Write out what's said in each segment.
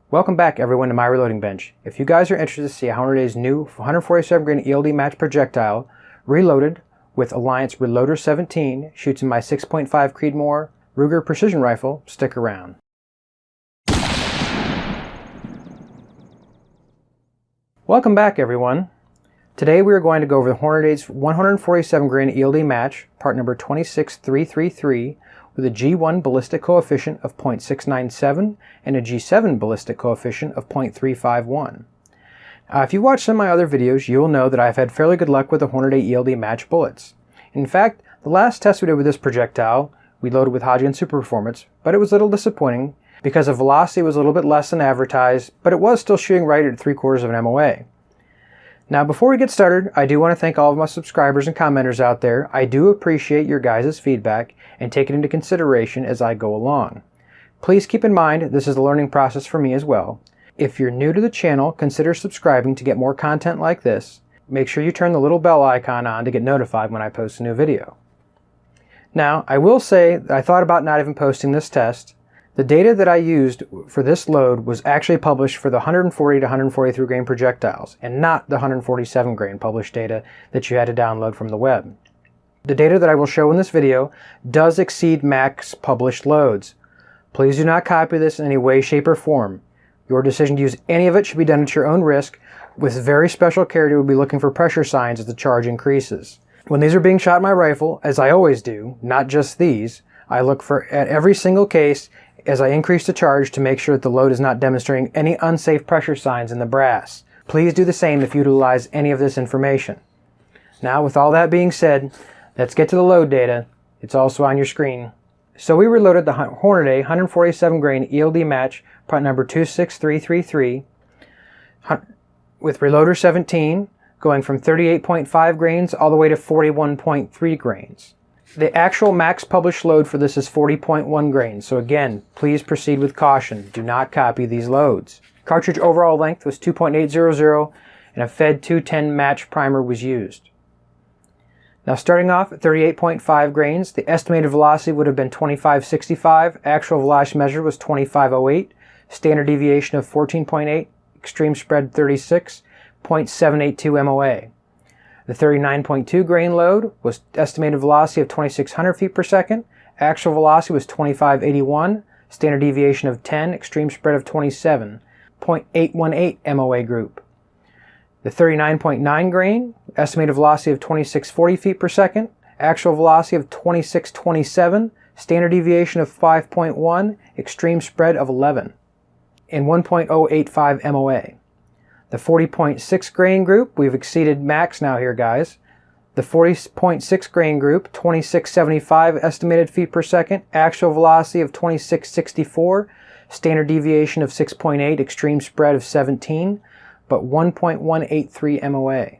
Welcome back everyone to my reloading bench. If you guys are interested to see how Hornady's new 147gr ELD match projectile reloaded with Alliant Reloader 17 shoots in my 6.5 Creedmoor Ruger precision rifle, stick around. Welcome back everyone. Today we are going to go over the Hornady's 147gr ELD match, part number 26333, with a G1 ballistic coefficient of 0.697 and a G7 ballistic coefficient of 0.351. If you've watched some of my other videos, you'll know that I've had fairly good luck with the Hornady ELD match bullets. In fact, the last test we did with this projectile, we loaded with Hodgkin Super Performance, but it was a little disappointing because the velocity was a little bit less than advertised, but it was still shooting right at 3/4 of an MOA. Now before we get started, I do want to thank all of my subscribers and commenters out there. I do appreciate your guys' feedback and take it into consideration as I go along. Please keep in mind this is a learning process for me as well. If you're new to the channel, consider subscribing to get more content like this. Make sure you turn the little bell icon on to get notified when I post a new video. Now, I will say that I thought about not even posting this test. The data that I used for this load was actually published for the 140 to 143 grain projectiles and not the 147 grain published data that you had to download from the web. The data that I will show in this video does exceed max published loads. Please do not copy this in any way, shape, or form. Your decision to use any of it should be done at your own risk with very special care to be looking for pressure signs as the charge increases. When these are being shot in my rifle, as I always do, not just these, I look at every single case as I increase the charge to make sure that the load is not demonstrating any unsafe pressure signs in the brass. Please do the same if you utilize any of this information. Now, with all that being said, let's get to the load data. It's also on your screen. So we reloaded the Hornady 147gr ELD match, part number 26333, with Reloader 17, going from 38.5 grains all the way to 41.3 grains. The actual max published load for this is 40.1 grains, so again, please proceed with caution. Do not copy these loads. Cartridge overall length was 2.800 and a Fed 210 match primer was used. Now starting off at 38.5 grains, the estimated velocity would have been 2565, actual velocity measure was 2508, standard deviation of 14.8, extreme spread 36, 0.782 MOA. The 39.2 grain load was estimated velocity of 2,600 feet per second. Actual velocity was 2581, standard deviation of 10, extreme spread of 27, 0.818 MOA group. The 39.9 grain, estimated velocity of 2,640 feet per second. Actual velocity of 2,627, standard deviation of 5.1, extreme spread of 11, and 1.085 MOA. The 40.6 grain group, we've exceeded max now here guys. The 40.6 grain group, 2675 estimated feet per second, actual velocity of 2664, standard deviation of 6.8, extreme spread of 17, but 1.183 MOA.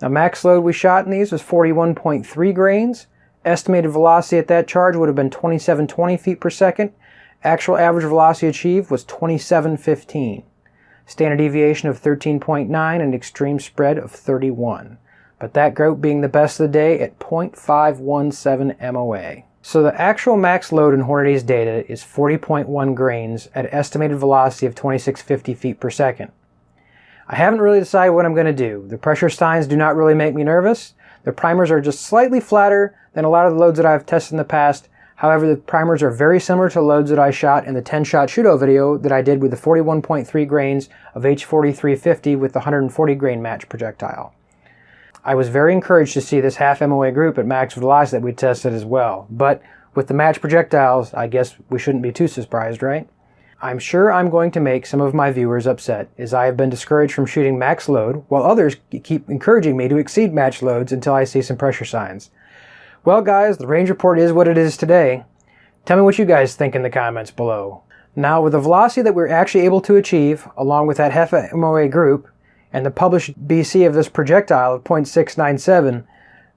Now max load we shot in these was 41.3 grains. Estimated velocity at that charge would have been 2720 feet per second. Actual average velocity achieved was 2715. Standard deviation of 13.9 and extreme spread of 31. But that group being the best of the day at 0.517 MOA. So the actual max load in Hornady's data is 40.1 grains at an estimated velocity of 2650 feet per second. I haven't really decided what I'm going to do. The pressure signs do not really make me nervous. The primers are just slightly flatter than a lot of the loads that I've tested in the past. However, the primers are very similar to loads that I shot in the 10-shot shootout video that I did with the 41.3 grains of H4350 with the 140 grain match projectile. I was very encouraged to see this half MOA group at max velocity that we tested as well. But with the match projectiles, I guess we shouldn't be too surprised, right? I'm sure I'm going to make some of my viewers upset, as I have been discouraged from shooting max load, while others keep encouraging me to exceed match loads until I see some pressure signs. Well guys, the range report is what it is today. Tell me what you guys think in the comments below. Now with the velocity that we're actually able to achieve, along with that half MOA group, and the published BC of this projectile of 0.697,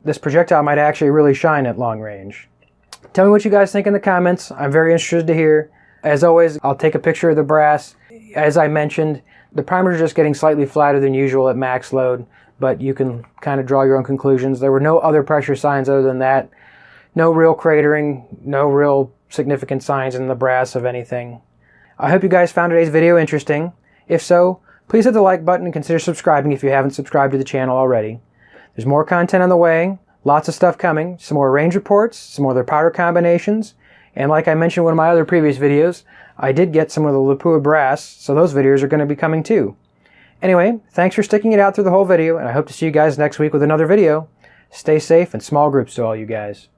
this projectile might actually really shine at long range. Tell me what you guys think in the comments. I'm very interested to hear. As always, I'll take a picture of the brass. As I mentioned, the primers are just getting slightly flatter than usual at max load, but you can kind of draw your own conclusions. There were no other pressure signs other than that. No real cratering, no real significant signs in the brass of anything. I hope you guys found today's video interesting. If so, please hit the like button and consider subscribing if you haven't subscribed to the channel already. There's more content on the way, lots of stuff coming, some more range reports, some more of their powder combinations, and like I mentioned in one of my other previous videos, I did get some of the Lapua brass, so those videos are going to be coming too. Anyway, thanks for sticking it out through the whole video, and I hope to see you guys next week with another video. Stay safe and small groups to all you guys.